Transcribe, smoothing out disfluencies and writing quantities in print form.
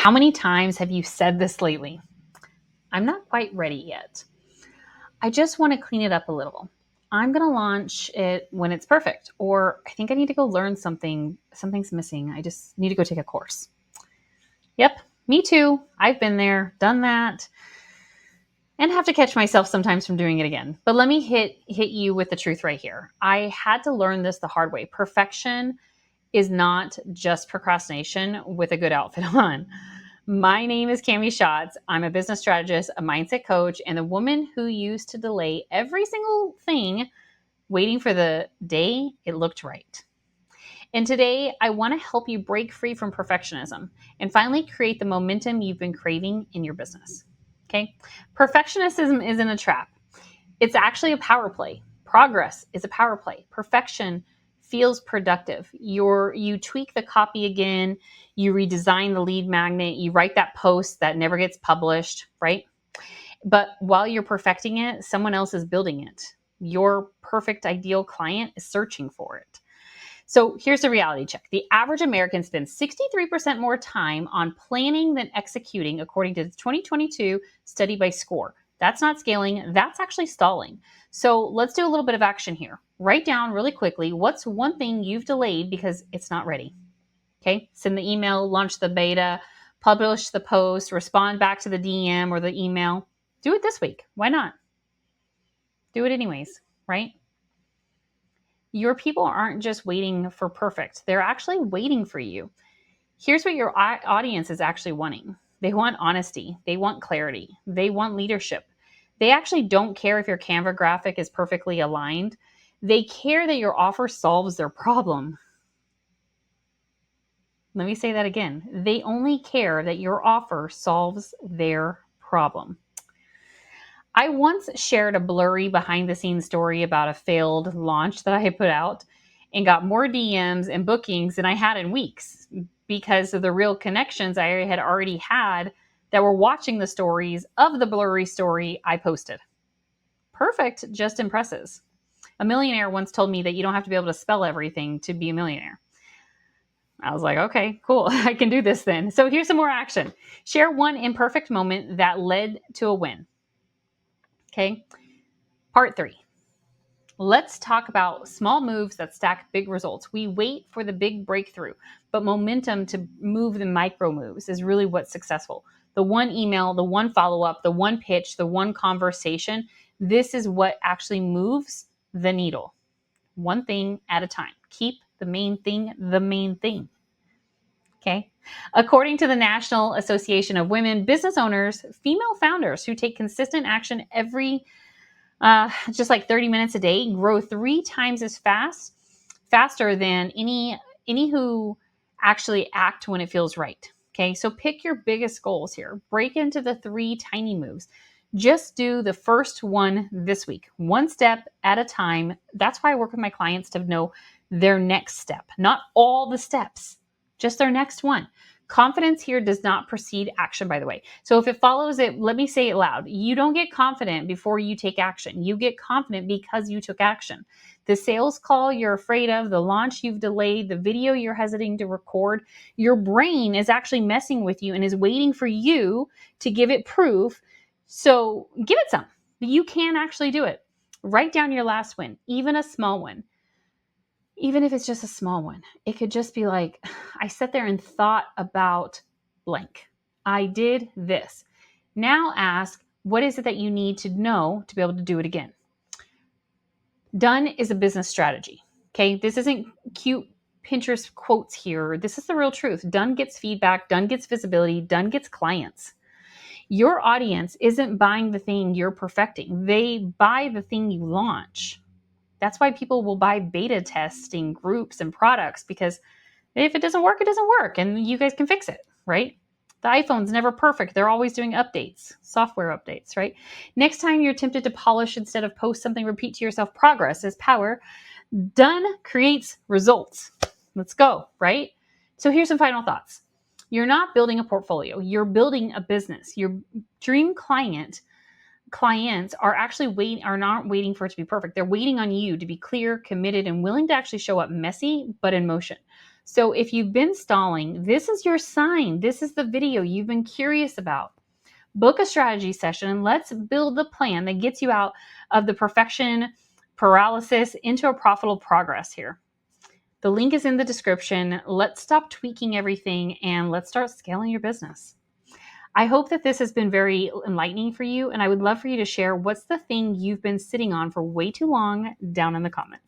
How many times have you said this lately? I'm not quite ready yet. I just want to clean it up a little. I'm going to launch it when it's perfect. Or I think I need to go learn something. Something's missing. I just need to go take a course. Yep, me too. I've been there, done that, and have to catch myself sometimes from doing it again. But let me hit you with the truth right here. I had to learn this the hard way. Perfection is not just procrastination with a good outfit on. My name is Kami Schatz. I'm a business strategist, a mindset coach, and the woman who used to delay every single thing, waiting for the day it looked right. And today, I want to help you break free from perfectionism and finally create the momentum you've been craving in your business. Okay? Perfectionism isn't a trap. It's actually a power play. Progress is a power play. Perfection feels productive. You tweak the copy again, you redesign the lead magnet, you write that post that never gets published, right? But while you're perfecting it, someone else is building it. Your perfect ideal client is searching for it. So here's the reality check. The average American spends 63% more time on planning than executing, according to the 2022 study by SCORE. That's not scaling, that's actually stalling. So let's do a little bit of action here. Write down really quickly what's one thing you've delayed because it's not ready. Okay, send the email, launch the beta, publish the post, respond back to the DM or the email. Do it this week. Why not? Do it anyways, right? Your people aren't just waiting for perfect. They're actually waiting for you. Here's what your audience is actually wanting. They want honesty. They want clarity. They want leadership. They actually don't care if your Canva graphic is perfectly aligned. They care that your offer solves their problem. Let me say that again. They only care that your offer solves their problem. I once shared a blurry behind the scenes story about a failed launch that I had put out and got more DMs and bookings than I had in weeks because of the real connections I had already had that were watching the stories of the blurry story I posted. Perfect just impresses. A millionaire once told me that you don't have to be able to spell everything to be a millionaire. I was like, okay, cool. I can do this then. So here's some more action. Share one imperfect moment that led to a win. Okay. Part 3. Let's talk about small moves that stack big results. We wait for the big breakthrough, but momentum to move the micro moves is really what's successful. The one email, the one follow-up, the one pitch, the one conversation, this is what actually moves the needle. One thing at a time. Keep the main thing the main thing. Okay. According to the National Association of Women Business Owners, female founders who take consistent action every just like 30 minutes a day, grow 3 times as faster than any who actually act when it feels right. Okay, so pick your biggest goals here. Break into the 3 tiny moves. Just do the first one this week, one step at a time. That's why I work with my clients to know their next step, not all the steps, just their next one. Confidence here does not precede action, by the way. So if it follows it, let me say it loud. You don't get confident before you take action. You get confident because you took action. The sales call you're afraid of, the launch you've delayed, the video you're hesitating to record, your brain is actually messing with you and is waiting for you to give it proof. So give it some. You can actually do it. Write down your last win, even a small one. Even if it's just a small one, it could just be like, I sat there and thought about blank. I did this. Now ask, what is it that you need to know to be able to do it again? Done is a business strategy. Okay. This isn't cute Pinterest quotes here. This is the real truth. Done gets feedback. Done gets visibility. Done gets clients. Your audience isn't buying the thing you're perfecting. They buy the thing you launch. That's why people will buy beta testing groups and products, because if it doesn't work, it doesn't work and you guys can fix it, right? The iPhone's never perfect. They're always doing updates, software updates, right? Next time you're tempted to polish instead of post something, repeat to yourself, progress is power. Done creates results. Let's go, right? So here's some final thoughts. You're not building a portfolio. You're building a business. Your dream clients are actually not waiting for it to be perfect. They're waiting on you to be clear, committed, and willing to actually show up messy, but in motion. So if you've been stalling, this is your sign. This is the video you've been curious about. Book a strategy session and let's build the plan that gets you out of the perfection paralysis into a profitable progress here. The link is in the description. Let's stop tweaking everything and let's start scaling your business. I hope that this has been very enlightening for you, and I would love for you to share what's the thing you've been sitting on for way too long down in the comments.